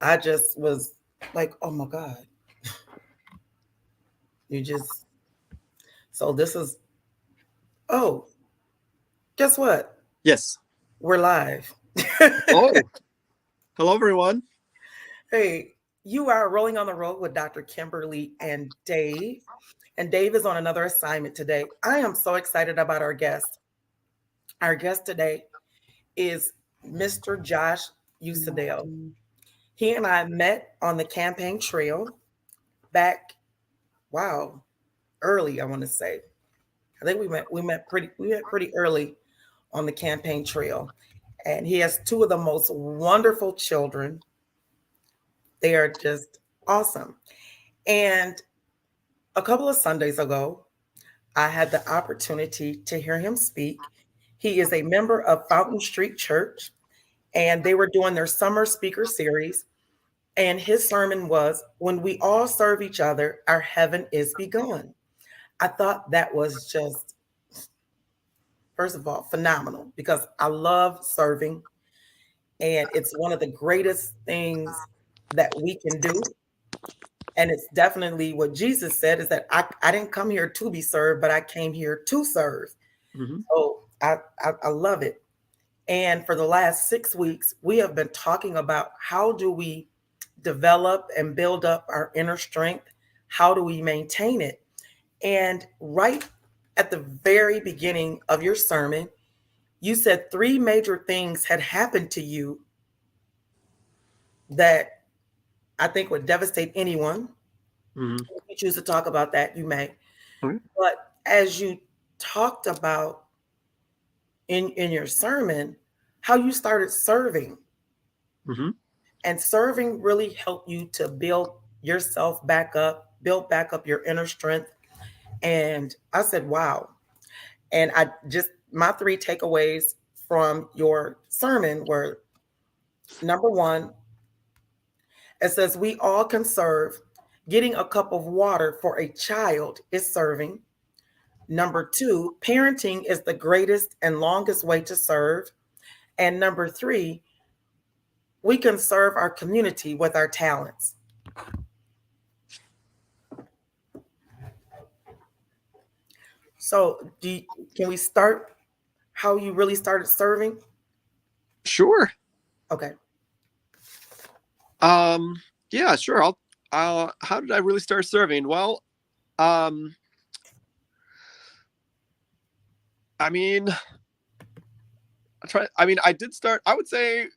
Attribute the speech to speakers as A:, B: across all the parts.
A: I just was like, oh my God, you just, so this is, oh, guess what?
B: Yes.
A: We're live.
B: Oh, hello everyone.
A: Hey, you are rolling on the road with Dr. Kimberly and Dave. And Dave is on another assignment today. I am so excited about our guest. Our guest today is Mr. Josh Usadel. He and I met on the campaign trail back, wow, early, I want to say. I think we met pretty early on the campaign trail. And he has two of the most wonderful children. They are just awesome. And a couple of Sundays ago, I had the opportunity to hear him speak. He is a member of Fountain Street Church, and they were doing their summer speaker series. And his sermon was, "When we all serve each other, our heaven is begun." I thought that was just, first of all, phenomenal because I love serving, and it's one of the greatest things that we can do. And it's definitely what Jesus said is that I didn't come here to be served, but I came here to serve.
B: Hmm.
A: So I love it. And for the last 6 weeks, we have been talking about how do we develop and build up our inner strength? How do we maintain it? And right at the very beginning of your sermon, you said three major things had happened to you that I think would devastate anyone.
B: Hmm.
A: If you choose to talk about that, you may.
B: Okay.
A: But as you talked about in your sermon, how you started serving,
B: Hmm.
A: and serving really helped you to build yourself back up, build back up your inner strength. And I said, wow. And I just, my three takeaways from your sermon were: number one, it says, we all can serve. Getting a cup of water for a child is serving. Number two, parenting is the greatest and longest way to serve. And number three, we can serve our community with our talents. So, can we start how you really started serving?
B: Sure.
A: Okay.
B: Um, yeah, sure. How did I really start serving? Well, um, I mean, I did start. I would say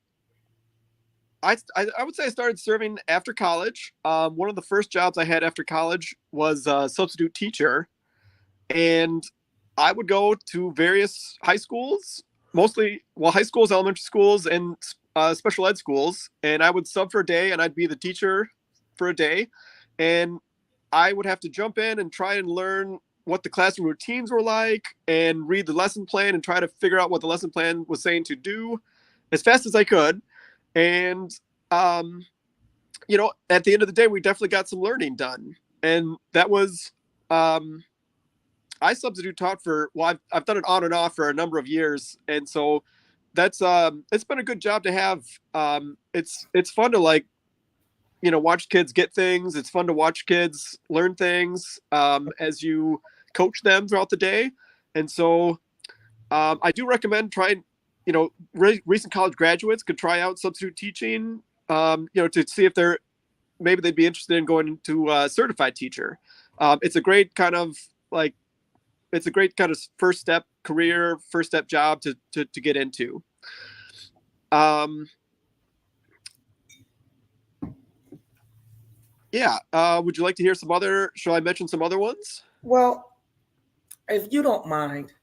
B: I started serving after college. One of the first jobs I had after college was a substitute teacher, and I would go to various high schools, mostly high schools, elementary schools, and special ed schools, and I would sub for a day, and I'd be the teacher for a day, and I would have to jump in and try and learn what the classroom routines were like, and read the lesson plan and try to figure out what the lesson plan was saying to do as fast as I could, and um, at the end of the day, we definitely got some learning done, and that was um, I substitute taught for I've done it on and off for a number of years, and so that's it's been a good job to have. It's fun to watch kids get things. It's fun to watch kids learn things as you coach them throughout the day, and so I do recommend trying. Recent college graduates could try out substitute teaching. To see if maybe they'd be interested in going to a certified teacher. It's a great kind of like it's a great kind of first step career, first step job to get into. Um, yeah. Would you like to hear some other? Shall I mention some other ones?
A: Well, if you don't mind,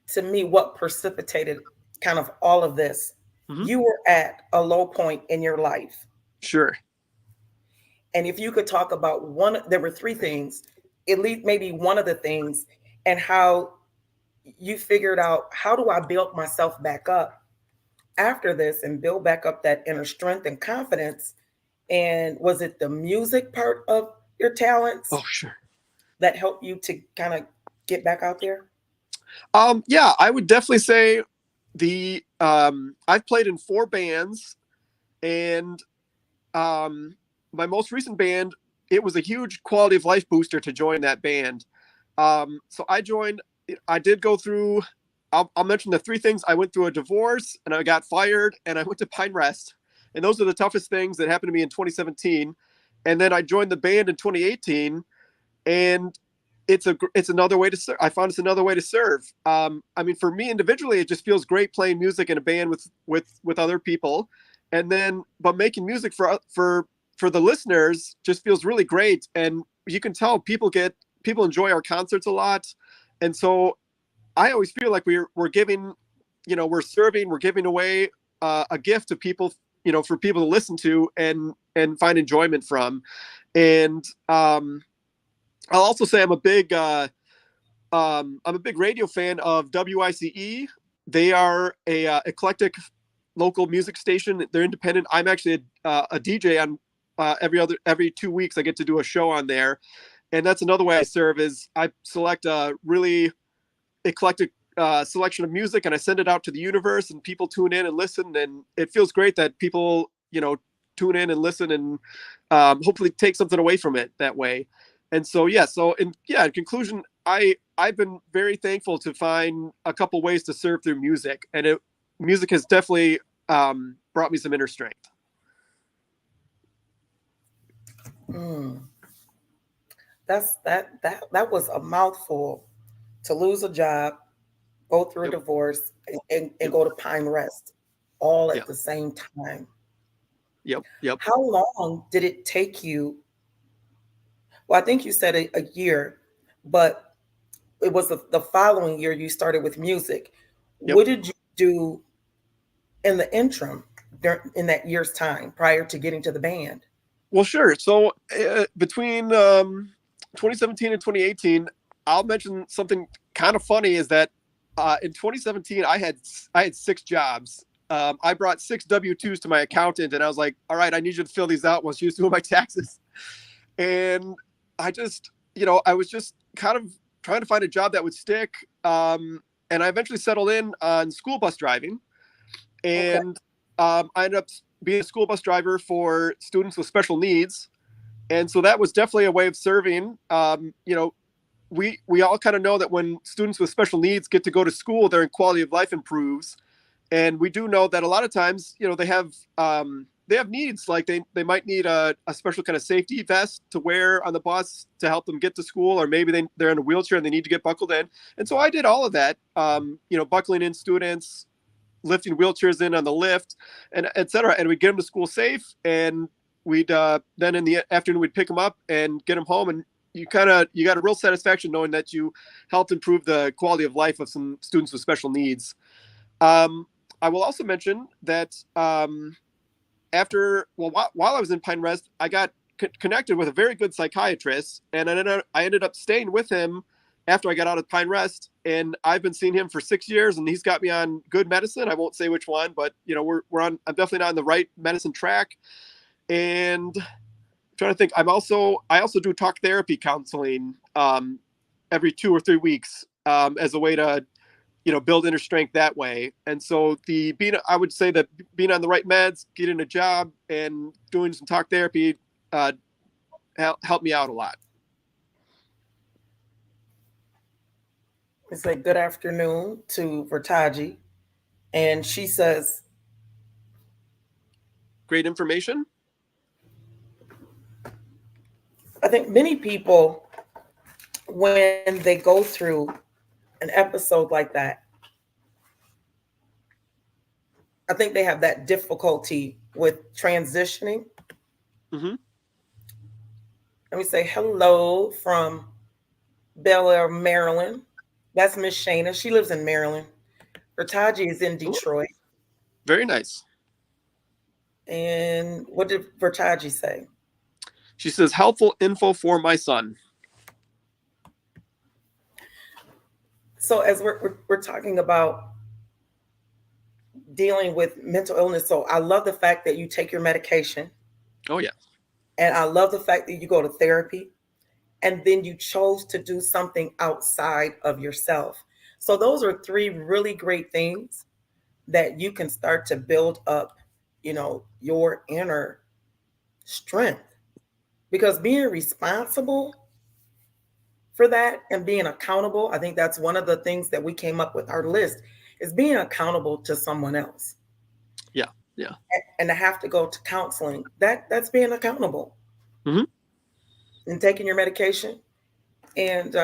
A: to me, what precipitated kind of all of this,
B: Mm-hmm.
A: you were at a low point in your life.
B: Sure.
A: And if you could talk about one, there were three things, at least maybe one of the things, and how you figured out, how do I build myself back up after this and build back up that inner strength and confidence? And was it the music part of your talents
B: Oh, sure.
A: that helped you to kind of get back out there?
B: Yeah, I would definitely say I've played in four bands, And my most recent band, it was a huge quality of life booster to join that band. So I joined. I did go through. I'll mention the three things. I went through a divorce, and I got fired, and I went to Pine Rest, and those are the toughest things that happened to me in 2017. And then I joined the band in 2018, and it's another way to serve. I found it's another way to serve. I mean, for me individually, it just feels great playing music in a band with other people, and then but making music for the listeners just feels really great. And you can tell people enjoy our concerts a lot, and so I always feel like we're giving, we're serving, we're giving away a gift to people, for people to listen to and find enjoyment from. And I'll also say I'm a big radio fan of WICE. They are a eclectic local music station. They're independent. I'm actually a DJ on every 2 weeks. I get to do a show on there, and that's another way I serve. Is I select a really eclectic selection of music, and I send it out to the universe, and people tune in and listen, and it feels great that people tune in and listen, and hopefully take something away from it that way. And so in conclusion, I've been very thankful to find a couple ways to serve through music, and music has definitely brought me some inner strength.
A: That was a mouthful. To lose a job, go through a
B: Yep.
A: divorce, and
B: Yep.
A: go to Pine Rest all
B: Yeah.
A: at the same time.
B: Yep.
A: How long did it take you? Well, I think you said a year, but it was the following year you started with music.
B: Yep.
A: What did you do in the interim in that year's time prior to getting to the band?
B: Well, sure. So between 2017 and 2018, I'll mention something kind of funny is that in 2017 I had 6 jobs. I brought 6 W-2s to my accountant, and I was like, "All right, I need you to fill these out while she was doing my taxes." And I was just kind of trying to find a job that would stick. And I eventually settled in on school bus driving,
A: Okay.
B: and I ended up being a school bus driver for students with special needs. And so that was definitely a way of serving. We all kind of know that when students with special needs get to go to school, their quality of life improves. And we do know that a lot of times, they have needs, like they might need a special kind of safety vest to wear on the bus to help them get to school, or maybe they're in a wheelchair and they need to get buckled in. And so I did all of that, buckling in students, lifting wheelchairs in on the lift, and et cetera. And we'd get them to school safe, and we'd then in the afternoon we'd pick them up and get them home. And you got a real satisfaction knowing that you helped improve the quality of life of some students with special needs. I will also mention that while I was in Pine Rest, I got connected with a very good psychiatrist, and I ended up staying with him after I got out of Pine Rest, and I've been seeing him for 6 years, and he's got me on good medicine. I won't say which one, but I'm definitely not on the right medicine track. And I'm trying to think, I also do talk therapy counseling every 2 or 3 weeks as a way to build inner strength that way. And so I would say that being on the right meds, getting a job, and doing some talk therapy helped me out a lot.
A: It's like good afternoon to Vertaji, and she says,
B: Great information.
A: I think many people, when they go through an episode like that, I think they have that difficulty with transitioning.
B: Mm-hmm.
A: Let me say hello from Bel Air, Maryland. That's Miss Shayna. She lives in Maryland. Vertaji is in
B: Ooh,
A: Detroit.
B: very nice.
A: And what did Vertaji say?
B: She says, helpful info for my son.
A: So as we're talking about dealing with mental illness, so I love the fact that you take your medication,
B: Oh, yeah.
A: and I love the fact that you go to therapy, and then you chose to do something outside of yourself. So those are 3 really great things that you can start to build up your inner strength. Because being responsible for that and being accountable, I think that's one of the things that we came up with our list is being accountable to someone else.
B: Yeah. Yeah.
A: And to have to go to counseling, that's being accountable
B: Hmm.
A: and taking your medication. And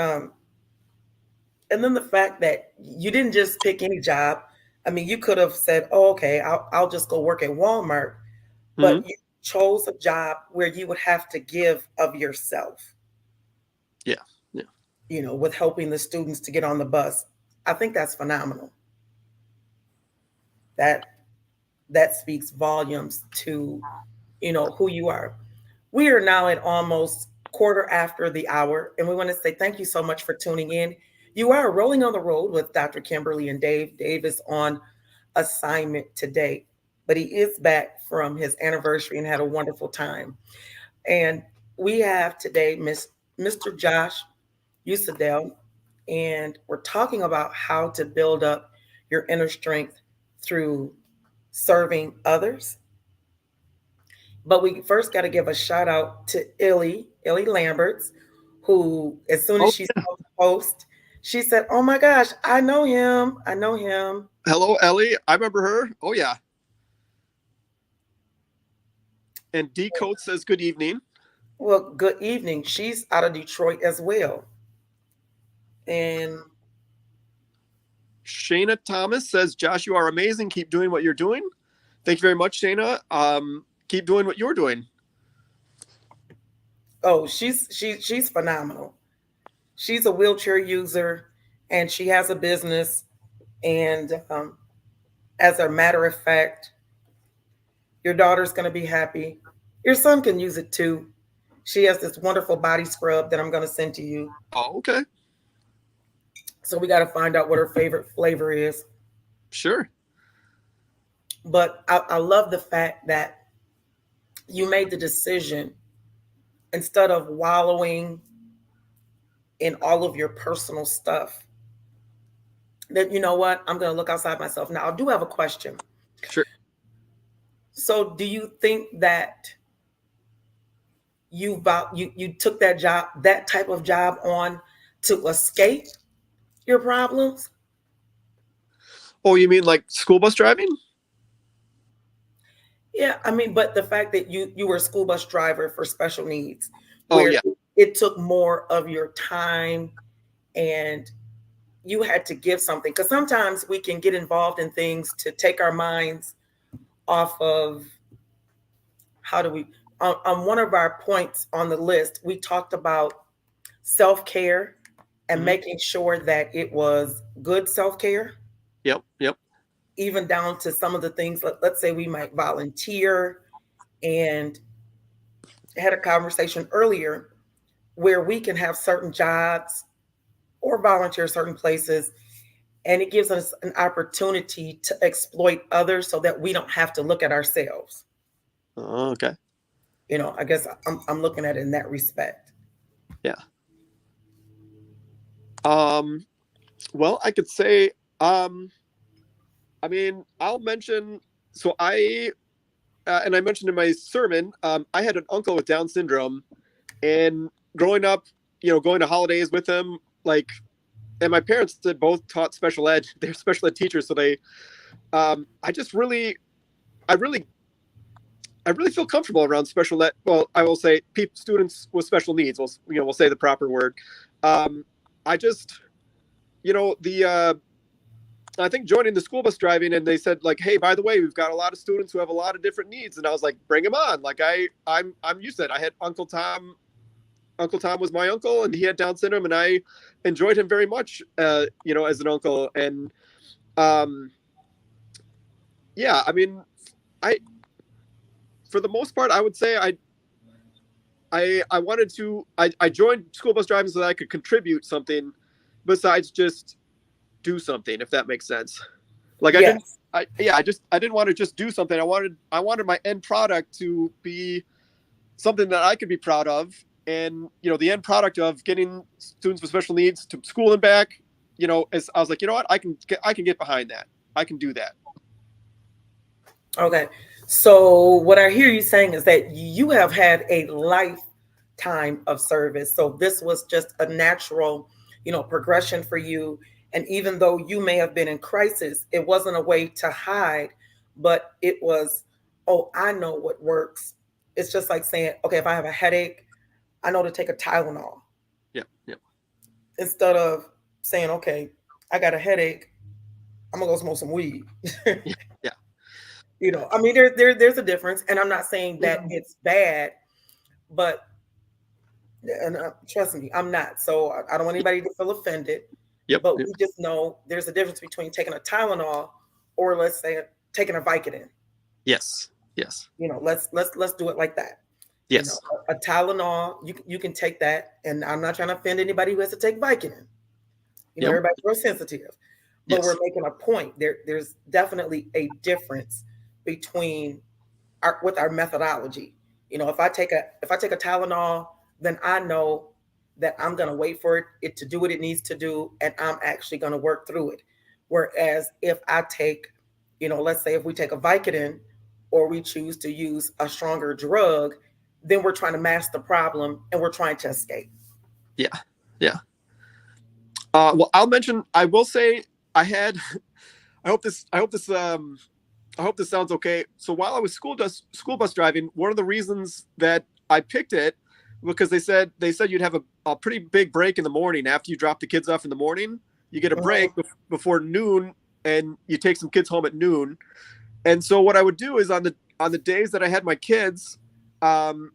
A: and then the fact that you didn't just pick any job. I mean, you could have said, "Oh, okay, I'll just go work at Walmart,"
B: Hmm.
A: but you chose a job where you would have to give of yourself,
B: Yeah. Yeah.
A: with helping the students to get on the bus. I think that's phenomenal. That that speaks volumes to, who you are. We are now at almost quarter after the hour, and we want to say thank you so much for tuning in. You are rolling on the road with Dr. Kimberly and Dave. Dave is on assignment today, but he is back from his anniversary and had a wonderful time. And we have today Mr. Josh Usadel, and we're talking about how to build up your inner strength through serving others. But we first got to give a shout out to Illy Lamberts, who, as soon as
B: Oh,
A: she saw the post, she said, "Oh my gosh, I know him. I know him."
B: hello, Ellie. I remember her. Oh yeah. And D Coat says good evening.
A: Well, good evening. She's out of Detroit as well. And
B: Shayna Thomas says, Josh, you are amazing. Keep doing what you're doing. Thank you very much, Shayna. Keep doing what you're doing.
A: oh, she's phenomenal. She's a wheelchair user, and she has a business. And as a matter of fact, your daughter's going to be happy. Your son can use it too. She has this wonderful body scrub that I'm going to send to you.
B: Oh, okay.
A: So we got to find out what her favorite flavor is.
B: Sure.
A: But I love the fact that you made the decision, instead of wallowing in all of your personal stuff, that, you know what, I'm going to look outside myself. Now, I do have a question.
B: Sure.
A: So do you think that you took that type of job on to escape your problems?
B: Oh, you mean like school bus driving?
A: Yeah, I mean, but the fact that you were a school bus driver for special needs,
B: Oh,
A: where
B: yeah.
A: it took more of your time, and you had to give something, because sometimes we can get involved in things to take our minds off of, how do we, on one of our points on the list, we talked about self-care and
B: Hmm.
A: making sure that it was good self-care,
B: Yep. Yep.
A: even down to some of the things. Let's say we might volunteer, and had a conversation earlier where we can have certain jobs or volunteer certain places, and it gives us an opportunity to exploit others so that we don't have to look at ourselves.
B: Oh, okay.
A: I guess I'm looking at it in that respect.
B: Yeah. Um, well, I could say, um, I mean, I'll mention, so and I mentioned in my sermon, I had an uncle with Down syndrome, and growing up, going to holidays with him, like, and my parents had both taught special ed. They're special ed teachers, so I just really, I really, I really feel comfortable around special ed. Well, I will say, students with special needs. We'll say the proper word. Um, I just, the I think joining the school bus driving, and they said like, hey, by the way, we've got a lot of students who have a lot of different needs, and I was like, bring them on. Like I'm used to it. I had Uncle Tom. Uncle Tom was my uncle, and he had Down syndrome, and I enjoyed him very much, as an uncle. And um, yeah, I mean, I for the most part, I would say I wanted to I joined school bus driving so that I could contribute something besides just do something, if that makes sense. Like I didn't
A: Yes.
B: I didn't want to just do something. I wanted my end product to be something that I could be proud of. And the end product of getting students with special needs to school and back, as I was like, you know what, I can get behind that. I can do that.
A: Okay. So what I hear you saying is that you have had a lifetime of service. So this was just a natural, progression for you. And even though you may have been in crisis, it wasn't a way to hide, but it was, oh, I know what works. It's just like saying, okay, if I have a headache, I know to take a Tylenol
B: Yep, yep,
A: instead of saying, okay, I got a headache, I'm gonna go smoke some weed.
B: yeah, yeah,
A: I mean, there's a difference, and I'm not saying that it's bad, but and trust me, I'm not. So I don't want anybody to feel offended,
B: yep,
A: but
B: yep.
A: we just know there's a difference between taking a Tylenol or let's say taking a Vicodin.
B: Yes, yes,
A: Let's do it like that. You know,
B: yes,
A: a Tylenol, you can take that, and I'm not trying to offend anybody who has to take Vicodin.
B: yep,
A: Everybody's real sensitive, but we're
B: yes,
A: making a point. There's definitely a difference between with our methodology. If I take a Tylenol, then I know that I'm gonna wait for it to do what it needs to do, and I'm actually gonna work through it. Whereas if I take, let's say if we take a Vicodin or we choose to use a stronger drug, then we're trying to mask the problem and we're trying to escape.
B: yeah, yeah. Well, I'll mention. I will say I had. I hope this. I hope this. I hope this sounds okay. So while I was school bus driving, one of the reasons that I picked it because they said you'd have a pretty big break in the morning after you drop the kids off in the morning. You get a break
A: Mhm.
B: before noon, and you take some kids home at noon. And so what I would do is on the days that I had um,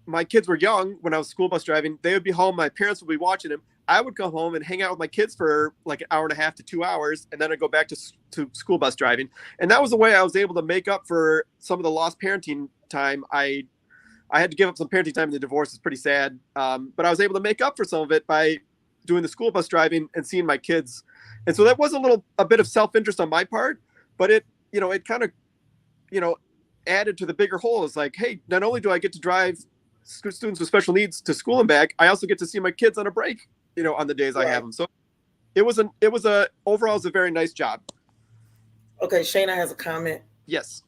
B: my kids were young when I was school bus driving. They would be home. My parents would be watching them. I would come home and hang out with my kids for like an hour and a half to 2 hours, and then I'd go back to school bus driving. And that was the way I was able to make up for some of the lost parenting time. I had to give up some parenting time in the divorce. It's pretty sad, but I was able to make up for some of it by doing the school bus driving and seeing my kids. And so that was a bit of self interest on my part, but it kind of you know added to the bigger whole. Is like, hey, not only do I get to drive students with special needs to school and back, I also get to see my kids on a break, on the days I have
A: Right.
B: them. So it was overall, it's a very nice job.
A: Okay, Shayna has a comment.
B: Yes.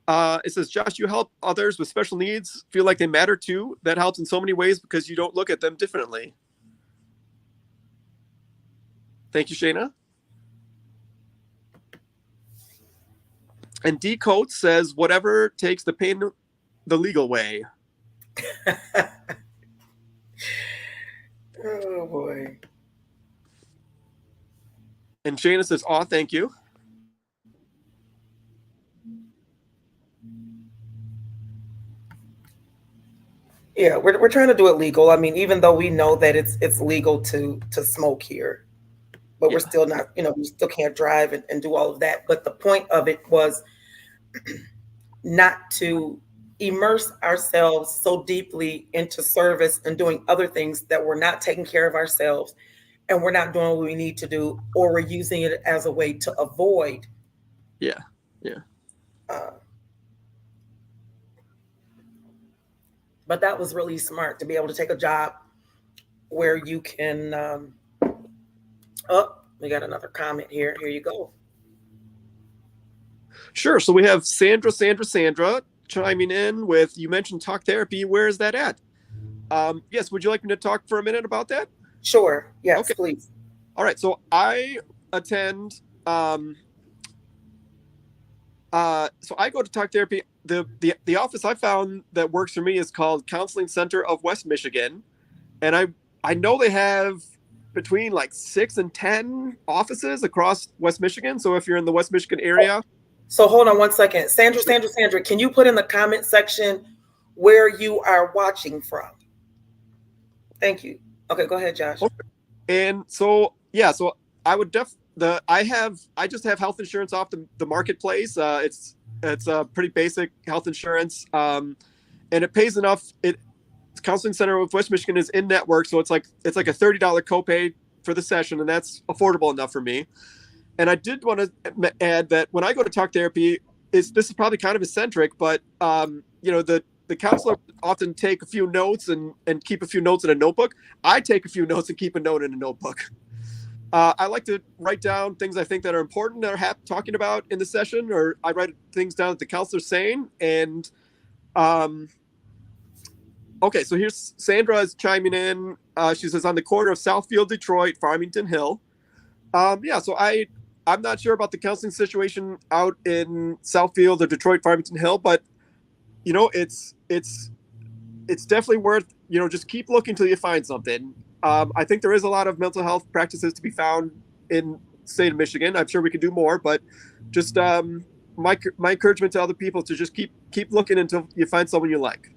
B: It says, Josh, you help others with special needs feel like they matter too. That helps in so many ways because you don't look at them differently. Thank you, Shayna. And D Coates says, whatever takes the pain the legal way.
A: Oh boy.
B: And Shayna says, aw, thank you.
A: Yeah, we're trying to do it legal. I mean, even though we know that it's legal to smoke here, but we're
B: Yeah.
A: still not, we still can't drive and do all of that. But the point of it was not to immerse ourselves so deeply into service and doing other things that we're not taking care of ourselves and we're not doing what we need to do, or we're using it as a way to avoid.
B: Yeah. Yeah.
A: Uh, but that was really smart to be able to take a job where you can. Oh, we got another comment here. Here you go.
B: Sure. So we have Sandra chiming in with, you mentioned talk therapy. Where is that at? Yes. Would you like me to talk for a minute about that?
A: Sure. Yes,
B: Okay.
A: please.
B: All right. So I attend. So I go to talk therapy. The office I found that works for me is called Counseling Center of West Michigan, and I know they have between like 6 and 10 offices across West Michigan. So if you're in the West Michigan area,
A: So hold on one second. Sandra, can you put in the comment section where you are watching from? Thank you. Okay, go ahead, Josh.
B: and so yeah, so I would I just have health insurance off the marketplace. It's a pretty basic health insurance, and it pays enough. Counseling Center of West Michigan is in network, so it's like a $30 copay for the session, and that's affordable enough for me. And I did want to add that when I go to talk therapy, this is probably kind of eccentric, but the counselor often take a few notes and keep a few notes in a notebook. I take a few notes and keep a note in a notebook. I like to write down things I think that are important that are talking about in the session, or I write things down that the counselor's saying. And um, okay, so here's Sandra is chiming in. She says on the corner of Southfield, Detroit, Farmington Hill. Yeah, so I'm not sure about the counseling situation out in Southfield or Detroit, Farmington Hill, but it's definitely worth just keep looking till you find something. I think there is a lot of mental health practices to be found in the state of Michigan. I'm sure we could do more, but just my encouragement to other people to just keep looking until you find someone you like.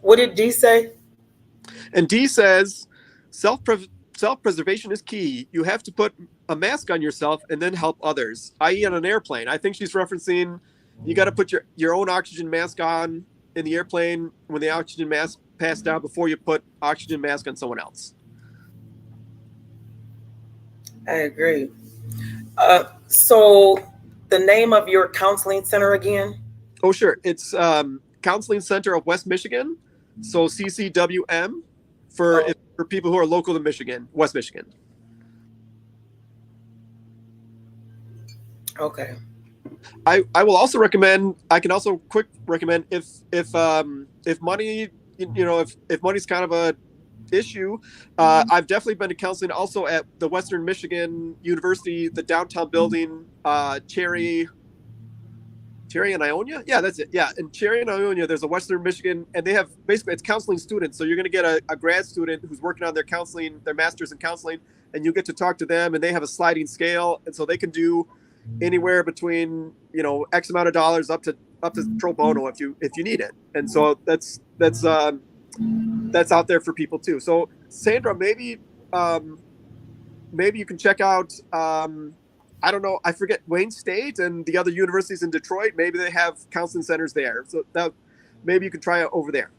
A: What did D say?
B: And D says self preservation is key. You have to put a mask on yourself and then help others, i.e., on an airplane. I think she's referencing you got to put your own oxygen mask on in the airplane when the oxygen mask passed down before you put oxygen mask on someone else.
A: I agree. So the name of your counseling center again?
B: Oh, sure. It's Counseling Center of West Michigan. So CCWM for people who are local to Michigan, West Michigan.
A: Okay.
B: I will also recommend. I can also quick recommend if money, if money's kind of a issue, I've definitely been to counseling also at the Western Michigan University, the downtown building, Cherry and Ionia. Yeah, that's it. Yeah, in Cherry and Ionia, there's a Western Michigan, and they have basically it's counseling students. So you're going to get a grad student who's working on their counseling, their master's in counseling, and you get to talk to them, and they have a sliding scale, and so they can do anywhere between X amount of dollars up to pro bono if you need it. And so that's out there for people too. So Sandra, maybe you can check out I don't know, I forget, Wayne State and the other universities in Detroit. Maybe they have counseling centers there. So that maybe you can try it over there.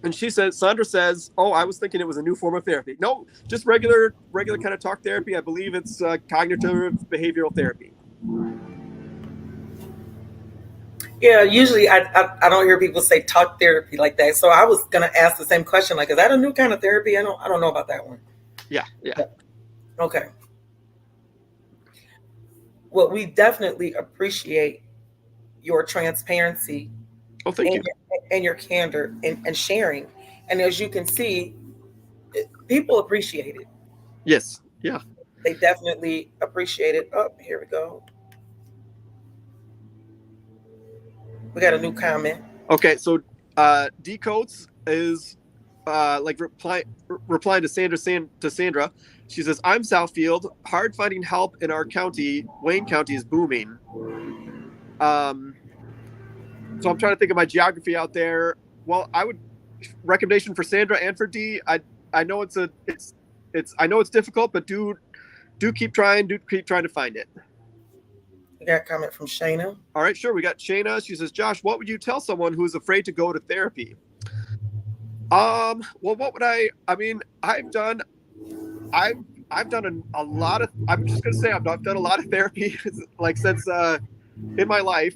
B: And Sandra says, oh, I was thinking it was a new form of therapy. No, just regular kind of talk therapy. I believe it's cognitive behavioral therapy.
A: Yeah, usually I don't hear people say talk therapy like that. So I was gonna ask the same question, like, is that a new kind of therapy? I don't know about that one.
B: Yeah.
A: Okay. Well, we definitely appreciate your transparency.
B: Oh, thank you.
A: And your candor and sharing. And as you can see, people appreciate it.
B: Yes. Yeah.
A: They definitely appreciate it. Oh, here we go. We got a new comment.
B: Okay, so D Coates is replying to Sandra. She says, I'm Southfield. Hard finding help in our county. Wayne County is booming. So I'm trying to think of my geography out there. Well, I would recommendation for Sandra and for D. I know I know it's difficult, but do keep trying. Do keep trying to find it.
A: We got a comment from Shayna.
B: All right, sure. We got Shayna. She says, Josh, what would you tell someone who is afraid to go to therapy? Well, what would I mean, I've done a lot of, I'm just going to say I've done a lot of therapy like since in my life.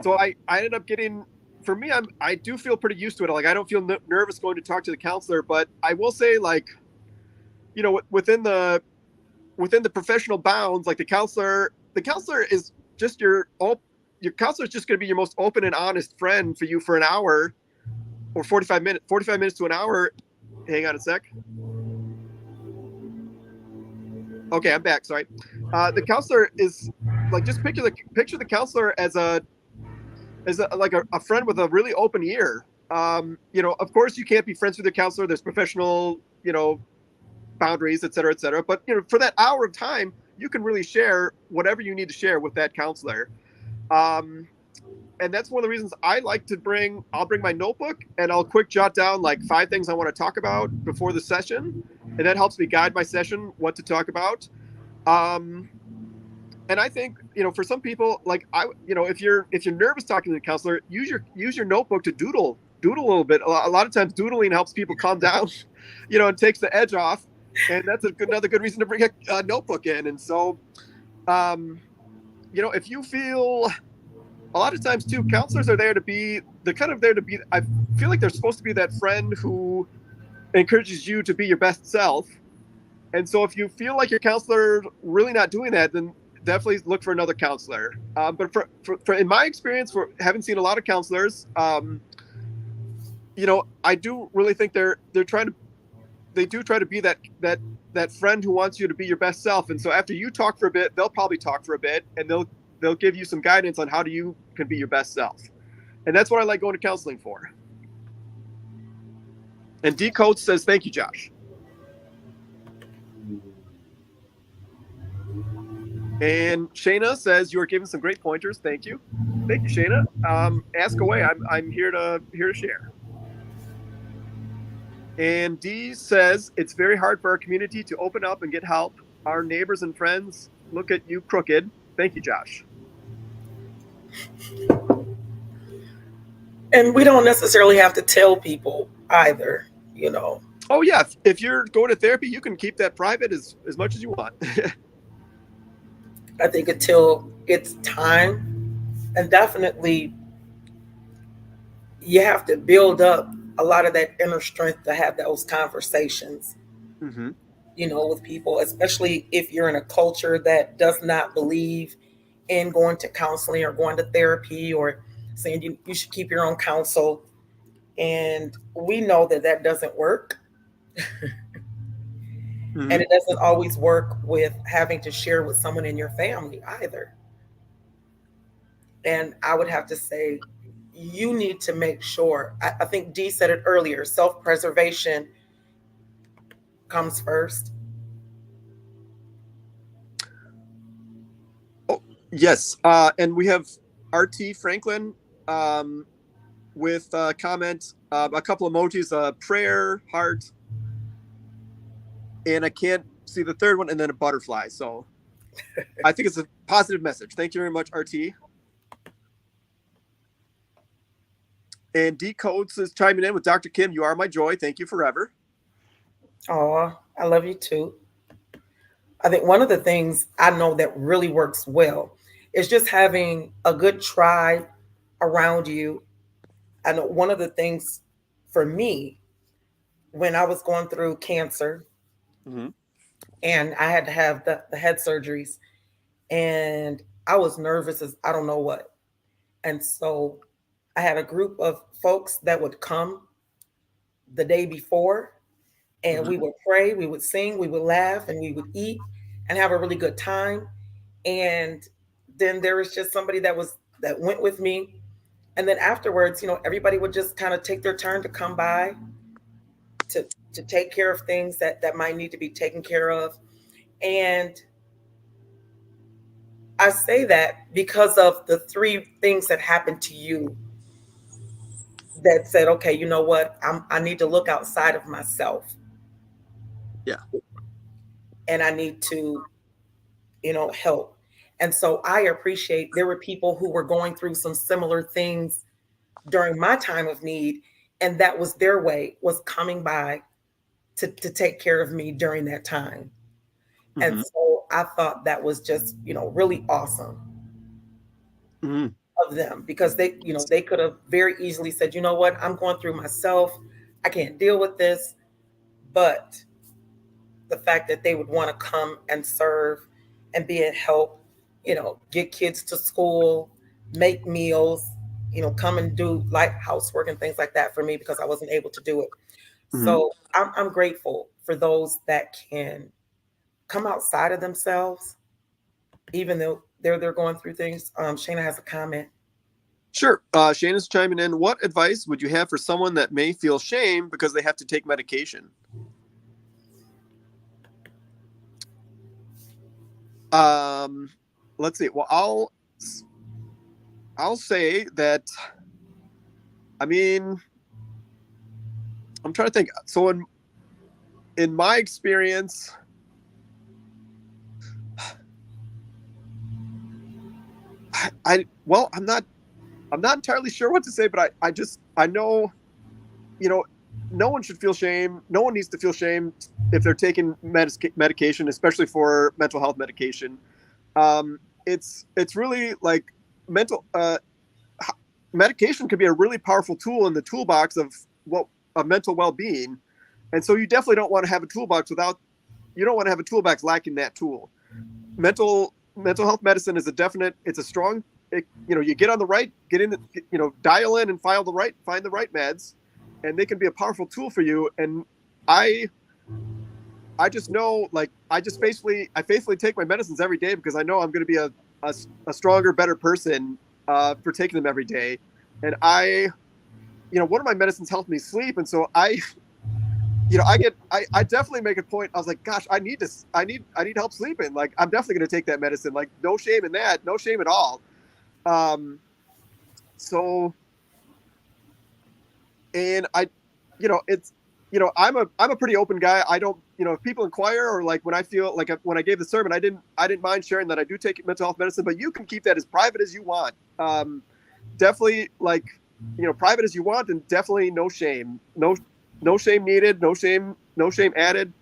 B: So I ended up getting, for me, I do feel pretty used to it. Like I don't feel nervous going to talk to the counselor, but I will say, like, within the professional bounds, like the counselor is just your counselor is just going to be your most open and honest friend for you for an hour or 45 minutes to an hour. Hang on a sec. Okay, I'm back. Sorry. The counselor is like, just picture the counselor as a friend with a really open ear. Of course you can't be friends with the counselor. There's professional, boundaries, et cetera, et cetera. But, for that hour of time, you can really share whatever you need to share with that counselor. And that's one of the reasons I like to I'll bring my notebook and I'll quick jot down like 5 things I want to talk about before the session. And that helps me guide my session, what to talk about. And I think, for some people, like if you're nervous talking to the counselor, use your notebook to doodle a little bit. A lot of times doodling helps people calm down, and takes the edge off. And that's another good reason to bring a notebook in. And so, if you feel, a lot of times too, counselors are there to be, I feel like they're supposed to be that friend who encourages you to be your best self. And so if you feel like your counselor really not doing that, then definitely look for another counselor. But for in my experience, for having seen a lot of counselors, I do really think they do try to be that friend who wants you to be your best self. And so after you talk for a bit, they'll probably talk for a bit, and they'll give you some guidance on how you can be your best self. And that's what I like going to counseling for. And D Coach says, "Thank you, Josh." And Shayna says, "You are giving some great pointers. Thank you." Thank you, Shayna. Ask away. I'm here to share. And D says, "It's very hard for our community to open up and get help. Our neighbors and friends look at you crooked." Thank you, Josh.
A: And we don't necessarily have to tell people either, you know.
B: Oh yeah, if you're going to therapy, you can keep that private as much as you want.
A: I think until it's time, and definitely you have to build up a lot of that inner strength to have those conversations,
B: Mm-hmm.
A: with people, especially if you're in a culture that does not believe in going to counseling or going to therapy, or saying you should keep your own counsel. And we know that that doesn't work. And
B: Mm-hmm.
A: it doesn't always work with having to share with someone in your family either. And I would have to say, you need to make sure. I think Dee said it earlier, self preservation comes first.
B: Oh yes, and we have RT Franklin with a comment, a couple emojis, prayer, heart, and I can't see the third one, and then a butterfly. So I think it's a positive message. Thank you very much, RT. And D Codes is chiming in with Dr. Kim. "You are my joy. Thank you forever."
A: Oh, I love you too. I think one of the things I know that really works well is just having a good tribe around you. I know one of the things for me, when I was going through cancer
B: Mm-hmm.
A: and I had to have the head surgeries, and I was nervous as I don't know what. And so I had a group of folks that would come the day before, and
B: Mm-hmm.
A: we would pray, we would sing, we would laugh, and we would eat and have a really good time. And then there was just somebody that went with me. And then afterwards, everybody would just kind of take their turn to come by to to take care of things that might need to be taken care of. And I say that because of the three things that happened to you that said, okay, you know what? I need to look outside of myself,
B: Yeah.
A: and I need to, help. And so I appreciate there were people who were going through some similar things during my time of need, and that was their way, was coming by to take care of me during that time. And
B: Mm-hmm.
A: so I thought that was just, really awesome
B: Mm-hmm.
A: of them, because they could have very easily said, you know what, I'm going through myself. I can't deal with this. But the fact that they would want to come and serve and be a help, get kids to school, make meals, come and do light housework and things like that for me because I wasn't able to do it.
B: Mm-hmm.
A: So I'm grateful for those that can come outside of themselves, even though they're going through things. Shayna has a comment.
B: Sure. Shane chiming in. "What advice would you have for someone that may feel shame because they have to take medication?" Um, let's see. Well, I'll say that. I mean, I'm trying to think. So in my experience, well, I'm not entirely sure what to say, but I know, you know, no one should feel shame. No one needs to feel shame if they're taking medication, especially for mental health medication. It's really like mental medication can be a really powerful tool in the toolbox of mental well-being. And so you definitely don't want to have a toolbox without you don't want to have a toolbox lacking that tool. Mental health medicine is a definite. It's a strong. You get on the right, get in, dial in and find the right meds, and they can be a powerful tool for you. And I I just know, like, I faithfully take my medicines every day because I know I'm going to be a stronger, better person for taking them every day. And one of my medicines helps me sleep, and so I definitely make a point. I was like, gosh, I need help sleeping. Like, I'm definitely going to take that medicine. Like, no shame in that, no shame at all. Um, so, and it's, I'm a pretty open guy. I don't, if people inquire, or like when I feel like when I gave the sermon, I didn't mind sharing that I do take mental health medicine, but you can keep that as private as you want. Definitely, like, private as you want, and definitely no shame, no shame needed, no shame added.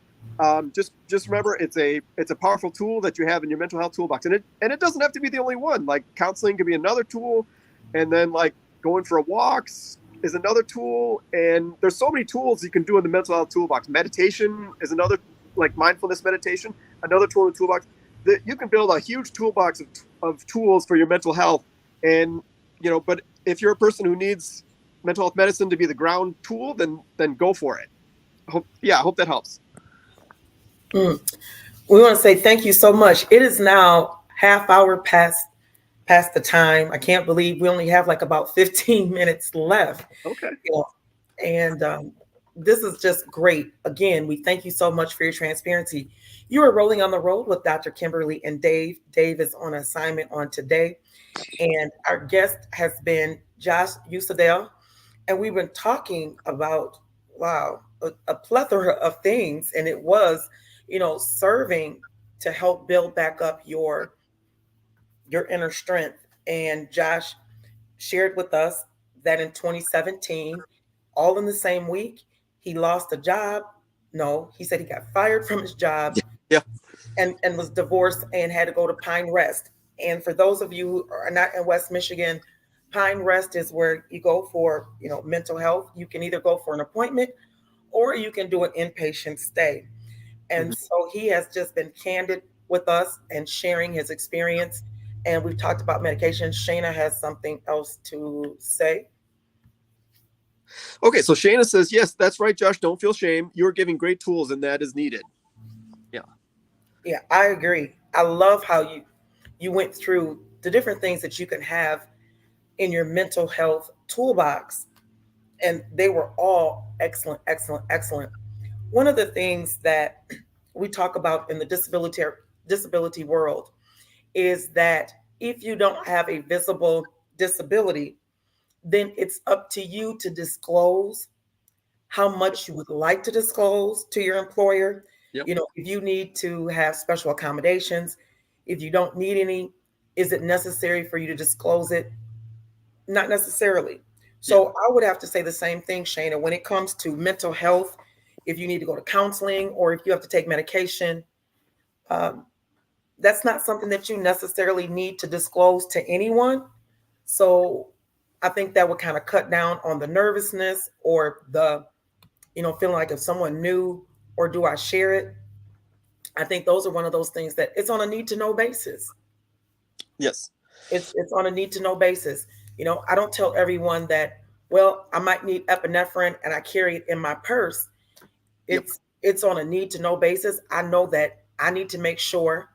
B: Just remember, it's a powerful tool that you have in your mental health toolbox, and it doesn't have to be the only one. Like, counseling can be another tool, and then, like, going for walks is another tool, and there's so many tools you can do in the mental health toolbox. Meditation is another, like mindfulness meditation, another tool in the toolbox. That you can build a huge toolbox of tools for your mental health, and but if you're a person who needs mental health medicine to be the ground tool, then go for it. I hope that helps.
A: Mm. We want to say thank you so much. It is now half hour past the time. I can't believe we only have like about 15 minutes left.
B: Okay.
A: And this is just great. Again, we thank you so much for your transparency. You are rolling on the road with Dr. Kimberly and Dave. Dave is on assignment on today. And our guest has been Josh Usadel. And we've been talking about, wow, a plethora of things. And it was, serving to help build back up your inner strength. And Josh shared with us that in 2017, all in the same week, he lost a job. No, he said he got fired from his job,
B: Yeah.
A: and was divorced and had to go to Pine Rest. And for those of you who are not in West Michigan, Pine Rest is where you go for, mental health. You can either go for an appointment or you can do an inpatient stay. And
B: Mm-hmm.
A: so he has just been candid with us and sharing his experience. And we've talked about medication. Shayna has something else to say.
B: Okay, so Shayna says, yes, that's right, Josh. Don't feel shame. You're giving great tools, and that is needed. Yeah.
A: Yeah, I agree. I love how you went through the different things that you can have in your mental health toolbox. And they were all excellent, excellent, excellent. One of the things that we talk about in the disability world is that if you don't have a visible disability, then it's up to you to disclose how much you would like to disclose to your employer.
B: Yep.
A: If you need to have special accommodations, if you don't need any, is it necessary for you to disclose it? Not necessarily. So
B: Yeah.
A: I would have to say the same thing, Shayna, when it comes to mental health. If you need to go to counseling or if you have to take medication, um, that's not something that you necessarily need to disclose to anyone. So I think that would kind of cut down on the nervousness or the, feeling like if someone knew or do I share it. I think those are one of those things that it's on a need to know basis.
B: Yes.
A: It's on a need to know basis. I don't tell everyone that, well, I might need epinephrine and I carry it in my purse.
B: Yep.
A: It's on a need to know basis. I know that I need to make sure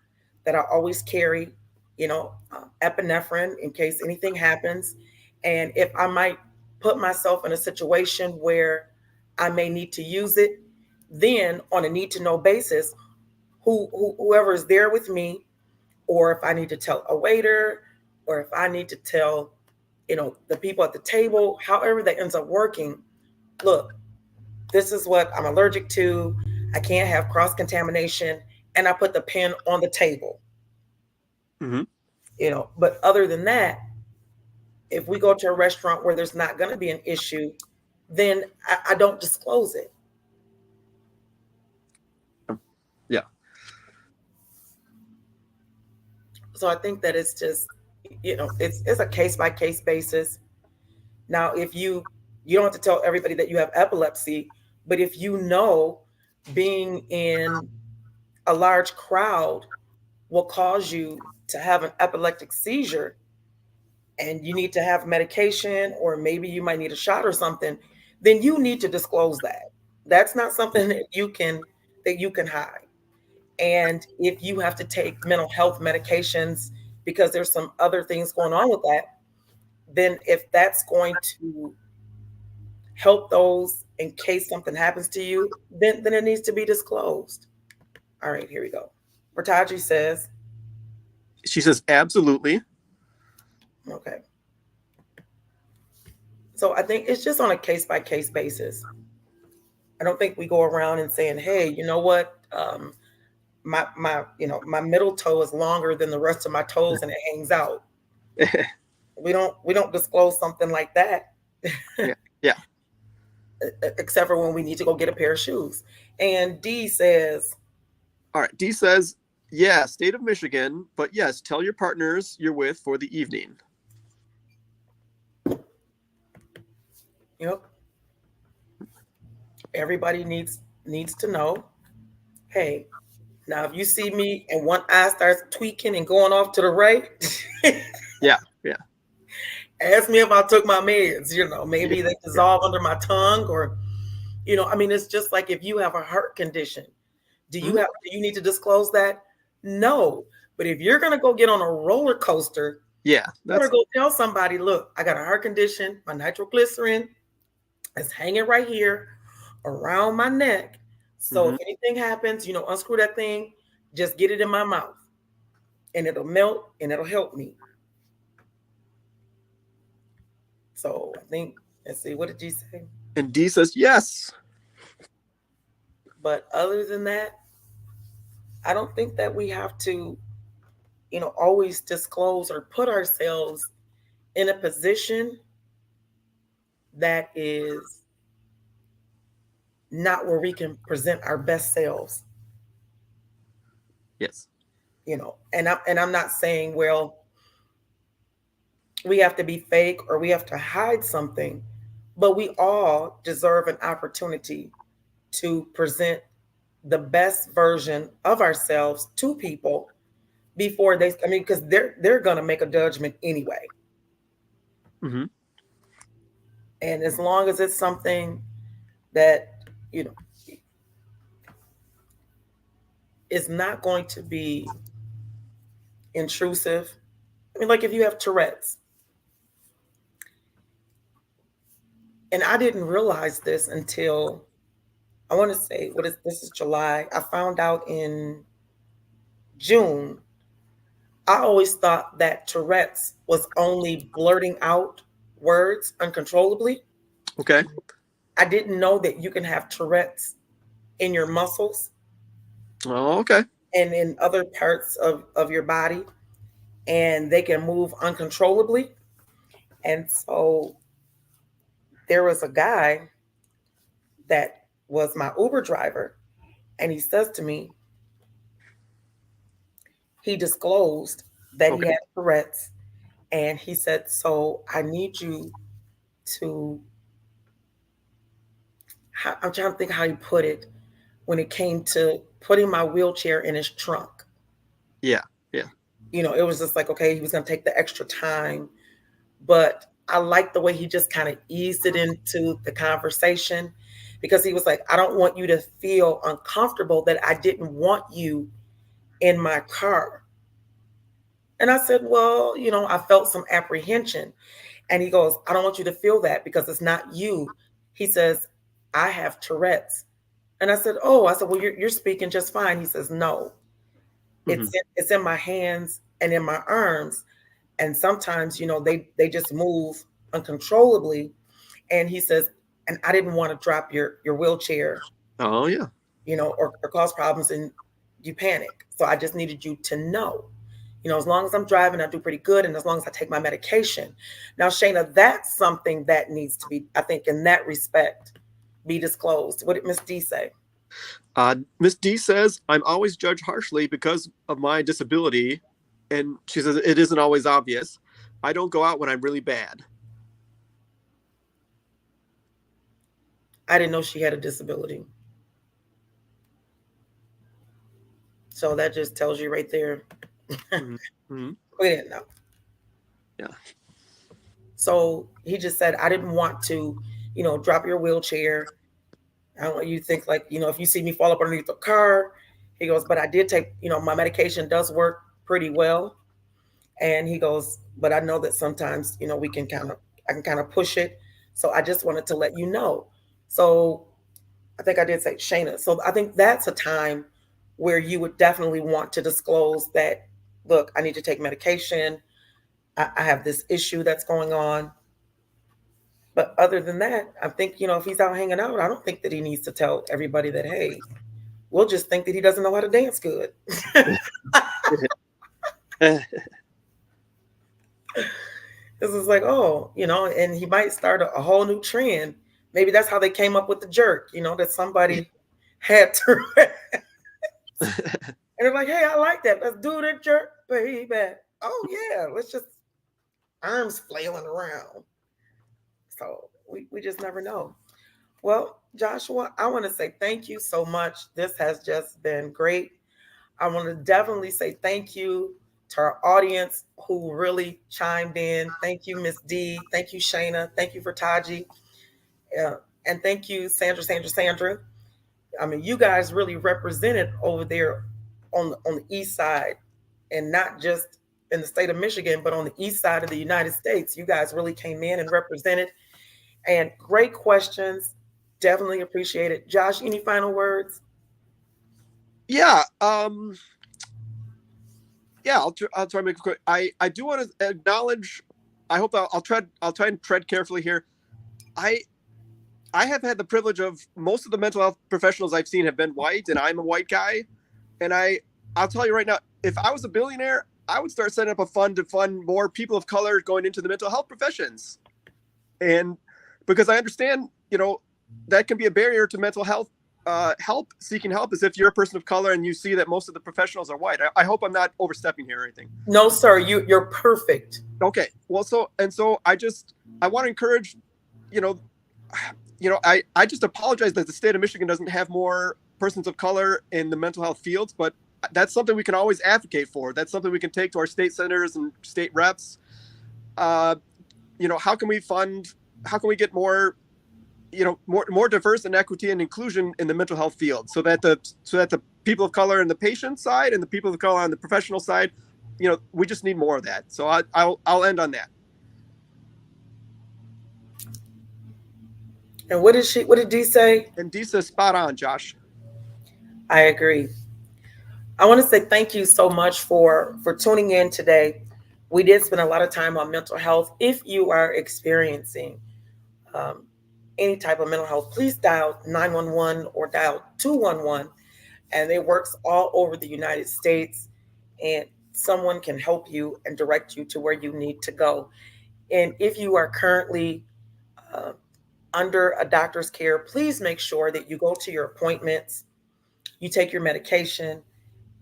A: that I always carry, epinephrine in case anything happens. And if I might put myself in a situation where I may need to use it, then on a need to know basis, whoever is there with me, or if I need to tell a waiter, or if I need to tell, the people at the table, however that ends up working, look, this is what I'm allergic to. I can't have cross contamination. And I put the pen on the table.
B: Mm-hmm.
A: But other than that, if we go to a restaurant where there's not going to be an issue, then I don't disclose it.
B: Yeah.
A: So I think that it's just, it's a case by case basis. Now, if you don't have to tell everybody that you have epilepsy, but if being in a large crowd will cause you to have an epileptic seizure and you need to have medication or maybe you might need a shot or something, then you need to disclose that. That's not something that you can hide. And if you have to take mental health medications because there's some other things going on with that, then if that's going to help those in case something happens to you, then it needs to be disclosed. All right, here we go. Bertaji says,
B: She says, absolutely.
A: okay. So I think it's just on a case by case basis. I don't think we go around and saying, "Hey, you know what? My middle toe is longer than the rest of my toes and it hangs out." We don't disclose something like that,
B: Yeah. Yeah.
A: except for when we need to go get a pair of shoes. And D says,
B: All right. D says, yeah, state of Michigan, but yes, tell your partners you're with for the evening.
A: "Yep, everybody needs to know. Hey, now if you see me and one eye starts tweaking and going off to the right."
B: Yeah. Yeah.
A: Ask me if I took my meds.
B: Yeah.
A: Maybe they
B: Yeah.
A: dissolve under my tongue, or I mean, it's just like if you have a heart condition,
B: Mhm.
A: do you need to disclose that? No. But if you're gonna go get on a roller coaster,
B: Yeah.
A: you better
B: That's,
A: go tell somebody, look, I got a heart condition, my nitroglycerin is hanging right here around my neck. So
B: mhm.
A: if anything happens, unscrew that thing, just get it in my mouth and it'll melt and it'll help me. So I think, let's see, what did you say?
B: And D says, yes.
A: But other than that, I don't think that we have to, always disclose or put ourselves in a position that is not where we can present our best selves,
B: Yes.
A: And I'm not saying, well, we have to be fake or we have to hide something, but we all deserve an opportunity to present the best version of ourselves to people before I mean, because they're gonna make a judgment anyway.
B: Hmm.
A: And as long as it's something that, you know, is not going to be intrusive. I mean, like if you have Tourette's, and I didn't realize this until I want to say, this is July. I found out in June. I always thought that Tourette's was only blurting out words uncontrollably.
B: Okay.
A: I didn't know that you can have Tourette's in your muscles
B: Oh, okay.
A: and in other parts of your body, and they can move uncontrollably. And so there was a guy that was my Uber driver, and he says to me, he disclosed that he
B: Okay.
A: had Tourette's, and he said, "So I need you to." I'm trying to think how he put it when it came to putting my wheelchair in his trunk.
B: Yeah. Yeah.
A: It was just like, okay, he was going to take the extra time, but I like the way he just kind of eased it into the conversation because he was like, "I don't want you to feel uncomfortable that I didn't want you in my car." And I said, "Well, I felt some apprehension." And he goes, "I don't want you to feel that because it's not you." He says, "I have Tourette's." And I said, "Oh," I said, "Well, you're speaking just fine." He says, "No,
B: Hmm.
A: it's in my hands and in my arms. And sometimes, they just move uncontrollably." And he says, "And I didn't want to drop your wheelchair,
B: Oh, yeah.
A: or cause problems and you panic. So I just needed you to know. As long as I'm driving, I do pretty good. And as long as I take my medication." Now, Shayna, that's something that needs to be, I think, in that respect, be disclosed. What did Miss D say?
B: Miss D says, I'm always judged harshly because of my disability. And she says, it isn't always obvious. I don't go out when I'm really bad.
A: I didn't know she had a disability. So that just tells you right there.
B: Mhm. Mhm.
A: We didn't know.
B: Yeah.
A: So he just said, I didn't want to, drop your wheelchair. I don't want you to think like, if you see me fall up underneath the car, he goes, but I did take, my medication does work pretty well. And he goes, but I know that sometimes, I can kind of push it. So I just wanted to let you know. So I think I did say Shayna. So I think that's a time where you would definitely want to disclose that, look, I need to take medication. I have this issue that's going on. But other than that, I think, if he's out hanging out, I don't think that he needs to tell everybody that, hey, we'll just think that he doesn't know how to dance good. This is like, oh, and he might start a whole new trend. Maybe that's how they came up with the jerk, that somebody had to. And they're like, hey, I like that. Let's do the jerk, baby. Oh, yeah, let's just arms flailing around. So we just never know. Well, Joshua, I want to say thank you so much. This has just been great. I want to definitely say thank you to our audience who really chimed in. Thank you, Miss D. Thank you, Shayna. Thank you for Taji. Uh, and thank you, Sandra. I mean, you guys really represented over there on the east side, and not just in the state of Michigan, but on the east side of the United States. You guys really came in and represented, and great questions. Definitely appreciate it. Josh, any final words?
B: Yeah. Yeah. I'll try to make it quick. I do want to acknowledge. I hope I'll try and tread carefully here. I I have had the privilege of most of the mental health professionals I've seen have been white, and I'm a white guy. And I'll tell you right now, if I was a billionaire, I would start setting up a fund to fund more people of color going into the mental health professions. And because I understand, that can be a barrier to mental health seeking help is if you're a person of color and you see that most of the professionals are white. I hope I'm not overstepping here or anything.
A: No, sir. You're perfect.
B: Okay. Well, so I want to encourage, you know, I just apologize that the state of Michigan doesn't have more persons of color in the mental health fields, but that's something we can always advocate for. That's something we can take to our state senators and state reps. How can we get more, more diverse and equity and inclusion in the mental health field so that the people of color on the patient side and the people of color on the professional side, we just need more of that. So I'll end on that.
A: And what did Dee say?
B: And Disa, spot on, Josh.
A: I agree. I want to say thank you so much for tuning in today. We did spend a lot of time on mental health. If you are experiencing um, any type of mental health, please dial 911 or dial 211, and it works all over the United States. And someone can help you and direct you to where you need to go. And if you are currently uh, under a doctor's care, please make sure that you go to your appointments, you take your medication,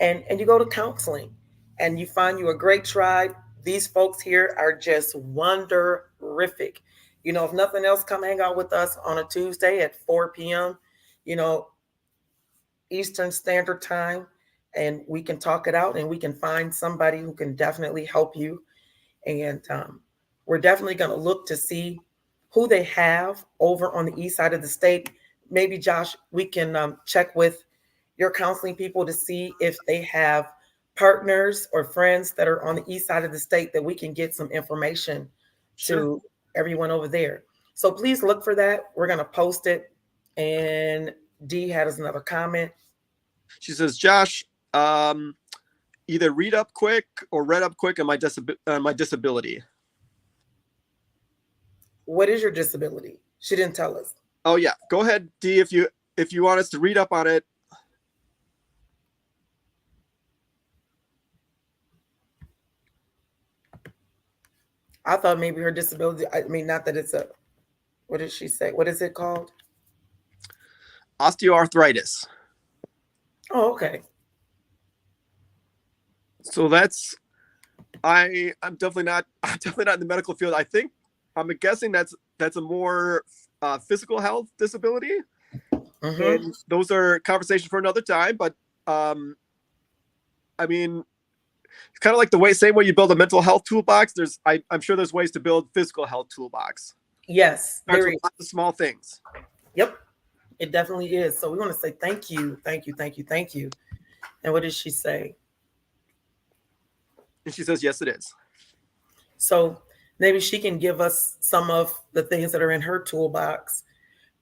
A: and you go to counseling, and you find you a great tribe. These folks here are just wonderific. If nothing else, come hang out with us on a Tuesday at 4 p.m. You know, Eastern Standard Time, and we can talk it out, and we can find somebody who can definitely help you. And we're definitely going to look to see who they have over on the east side of the state. Maybe, Josh, we can check with your counseling people to see if they have partners or friends that are on the east side of the state that we can get some information
B: Sure.
A: to everyone over there. So please look for that. We're going to post it. And Dee has another comment.
B: She says, Josh, either read up quick or read up quick on my disability.
A: What is your disability? She didn't tell us.
B: Oh yeah, go ahead, D. If you want us to read up on it.
A: I thought maybe her disability. I mean, not that it's a. What did she say? What is it called?
B: Osteoarthritis.
A: Oh, okay.
B: So that's I'm definitely not in the medical field. I'm guessing that's a more physical health disability,
A: Mm-hmm.
B: and those are conversations for another time. But I mean, it's kind of like same way you build a mental health toolbox. I'm sure there's ways to build physical health toolbox.
A: Yes,
B: Starts
A: there
B: with
A: is.
B: lots of small things.
A: Yep, it definitely is. So we want to say thank you, thank you, thank you, thank you. And what did she say?
B: And she says, yes, it is.
A: So maybe she can give us some of the things that are in her toolbox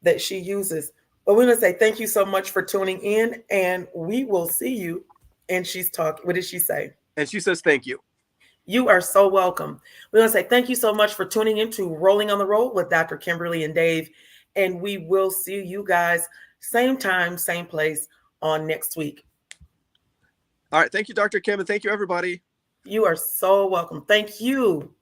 A: that she uses. But we're going to say thank you so much for tuning in, and we will see you. And she's talking. What did she say?
B: And she says, thank you.
A: You are so welcome. We want to say thank you so much for tuning into Rolling on the Road with Dr. Kimberly and Dave. And we will see you guys same time, same place on next week.
B: All right. Thank you, Dr. Kim. And thank you, everybody.
A: You are so welcome. Thank you.